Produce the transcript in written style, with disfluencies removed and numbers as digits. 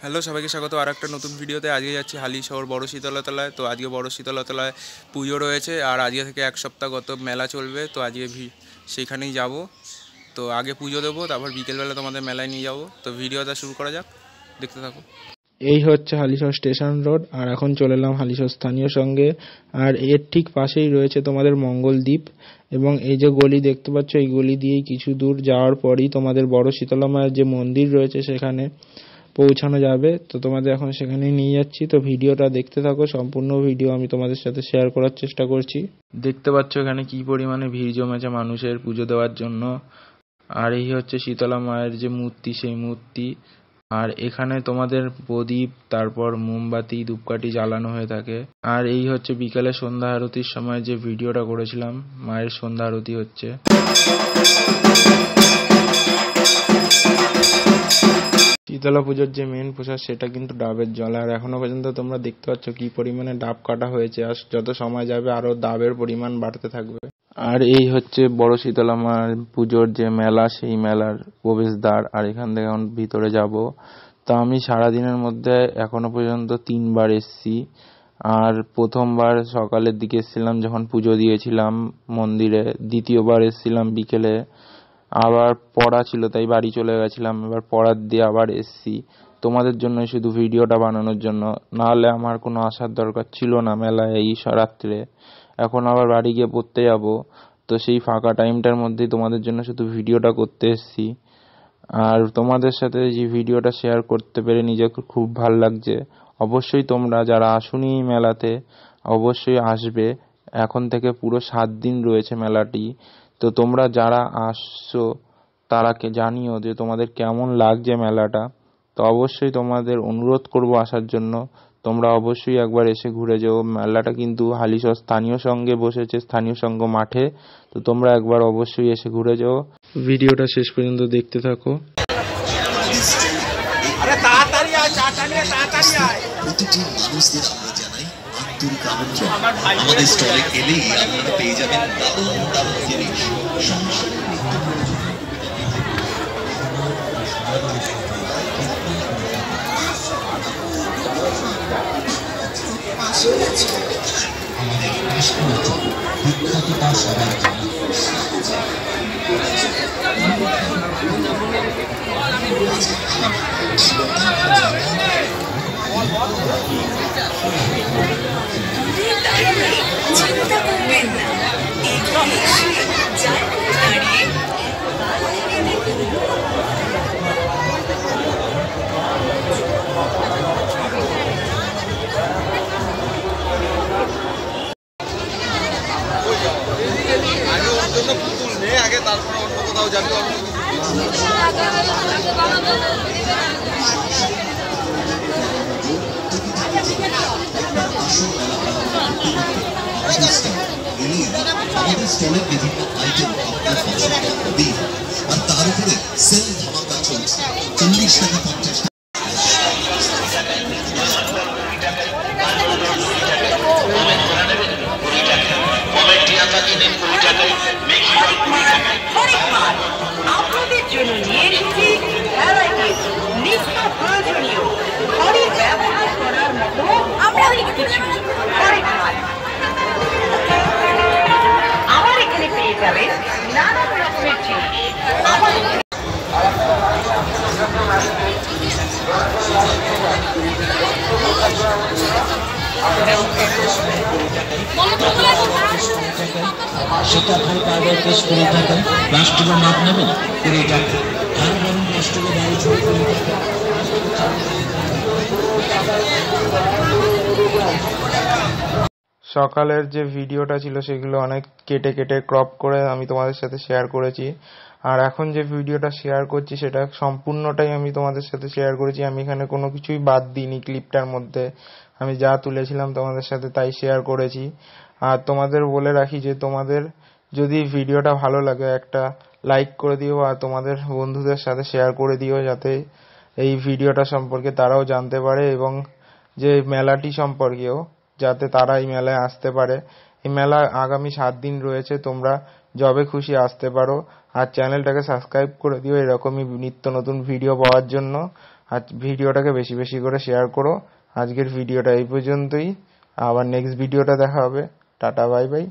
Hello, সবাইকে স্বাগত আর একটা নতুন ভিডিওতে। আজকে যাচ্ছি হালি শহর বড় শীতলা তলায়। তো আজকে বড় শীতলা তলায় পুজো রয়েছে আর আজকে থেকে এক সপ্তাহগত মেলা চলবে। তো আজকে সেইখানেই যাব। তো আগে পুজো দেবো, তারপর বিকেলবেলা তোমাদের মেলায় নিয়ে যাব। তো ভিডিওটা শুরু করা যাক, দেখতে থাকো। এই হচ্ছে হালিশহর স্টেশন রোড, আর এখন চলে এলাম হালিশহর স্থানীয় সঙ্গে। আর এর ঠিক পাশেই রয়েছে তোমাদের মঙ্গলদ্বীপ, এবং এই যে গলি দেখতে পাচ্ছ, এই গলি দিয়েই কিছু দূর যাওয়ার পরই তোমাদের বড় শীতলা মায়ের যে মন্দির রয়েছে সেখানে পৌঁছানো যাবে। তো তোমাদের এখন সেখানেই নিয়ে যাচ্ছি। তো ভিডিওটা দেখতে থাকো, সম্পূর্ণ ভিডিও আমি তোমাদের সাথে শেয়ার করার চেষ্টা করছি। দেখতে পাচ্ছ এখানে কি পরিমাণে ভিড় জমেছে মানুষের পুজো দেওয়ার জন্য। আর এই হচ্ছে শীতলা মায়ের যে মূর্তি, সেই মূর্তি। আর এখানে তোমাদের প্রদীপ, তারপর মোমবাতি, ধূপকাঠি জ্বালানো হয়ে থাকে। আর এই হচ্ছে বিকালে সন্ধ্যা আরতির সময় যে ভিডিওটা করেছিলাম, মায়ের সন্ধ্যা আরতি হচ্ছে। শীতলা পুজোর যে মেন প্রসাদ সেটা কিন্তু ডাবের জল। আর এখনো পর্যন্ত তোমরা দেখতে পাচ্ছ কি পরিমাণে ডাব কাটা হয়েছে, আর যত সময় যাবে আরো ডাবের পরিমাণ বাড়তে থাকবে। আর এই হচ্ছে বড় শীতলা মার পুজোর যে মেলা, সেই মেলার প্রবেশদ্বার। আর এখান থেকে এখন ভিতরে যাব। তা আমি সারাদিনের মধ্যে এখনো পর্যন্ত 3বার এসছি। আর প্রথমবার সকালের দিকে এসেছিলাম যখন পুজো দিয়েছিলাম মন্দিরে, দ্বিতীয়বার এসেছিলাম বিকেলে, আবার পড়া ছিল তাই বাড়ি চলে গেছিলাম, এবার পড়ার দিয়ে আবার এসছি তোমাদের জন্য, শুধু ভিডিওটা বানানোর জন্য। নাহলে আমার কোনো আসার দরকার ছিল না মেলায় এই রাত্রে। এখন আবার বাড়ি গিয়ে পড়তে যাব। তো সেই ফাঁকা টাইমটার মধ্যেই তোমাদের জন্য শুধু ভিডিওটা করতে এসছি। আর তোমাদের সাথে যে ভিডিওটা শেয়ার করতে পেরে নিজেকে খুব ভাল লাগছে। অবশ্যই তোমরা যারা আসুনি মেলাতে অবশ্যই আসবে। এখন থেকে পুরো 7 দিন রয়েছে মেলাটি। তো তোমরা যারা আসছো তারাকে জানিও যে তোমাদের কেমন লাগছে মেলাটা। তো অবশ্যই তোমাদের অনুরোধ করব আসার জন্য। তোমরা অবশ্যই একবার এসে ঘুরে যাও। মেলাটা কিন্তু হালিশহর স্থানীয় সংঘে বসেছে, স্থানীয় সংঘ মাঠে। তো তোমরা একবার অবশ্যই এসে ঘুরে যাও। ভিডিওটা শেষ পর্যন্ত দেখতে থাকো। প্রতিটি মানুষদের আমরা জানাই আন্তরিক আমন্ত্রণ। আমাদের স্টলে এলেই আপনারা পেয়ে যাবেন দারুণ দারুণ জিনিস। বিখ্যাত সবার চিন্তা করবেন না, দাঁড়িয়ে পুতুল নে আগে, তারপরে অন্য কোথাও যাবি। স্টলের বিভিন্ন আইটেম আপনার পছন্দের দিন, আর তার উপরে সেল ধামাকা চলছে। 40 টাকা 50 টাকা। আপনাদের জন্য নিয়ে এসেছি নিত্য প্রয়োজনীয় ঘরে ব্যবহার করার মতো আমরা কিছু আমার এখানে পেয়ে যাবেন নানা রকমের জিনিস। সেটা আপনার পাউডার কেস করে থাকেন, প্লাস্টিকের মাপ নেবেন 20 টাকা, আর বরং প্লাস্টিকের বাড়ি ছোট করে থাকেন। সকালের যে ভিডিওটা ছিল সেগুলো অনেক কেটে কেটে ক্রপ করে আমি তোমাদের সাথে শেয়ার করেছি। আর এখন যে ভিডিওটা শেয়ার করছি সেটা সম্পূর্ণটাই আমি তোমাদের সাথে শেয়ার করেছি। আমি এখানে কোনো কিছুই বাদ দিইনি। ক্লিপটার মধ্যে আমি যা তুলেছিলাম তোমাদের সাথে তাই শেয়ার করেছি। আর তোমাদের বলে রাখি যে তোমাদের যদি ভিডিওটা ভালো লাগে একটা লাইক করে দিও, আর তোমাদের বন্ধুদের সাথে শেয়ার করে দিও, যাতে এই ভিডিওটা সম্পর্কে তারাও জানতে পারে, এবং যে মেলাটি সম্পর্কেও যাতে তারা এই মেলায় আসতে পারে। এই মেলা আগামী 7 দিন রয়েছে, তোমরা যবে খুশি আসতে পারো। আর চ্যানেলটাকে সাবস্ক্রাইব করে দিও এরকমই নিত্য নতুন ভিডিও পাওয়ার জন্য। আজ ভিডিওটাকে বেশি বেশি করে শেয়ার করো। আজকের ভিডিওটা এই পর্যন্তই, আবার নেক্সট ভিডিওটা দেখা হবে। Tata bye bye.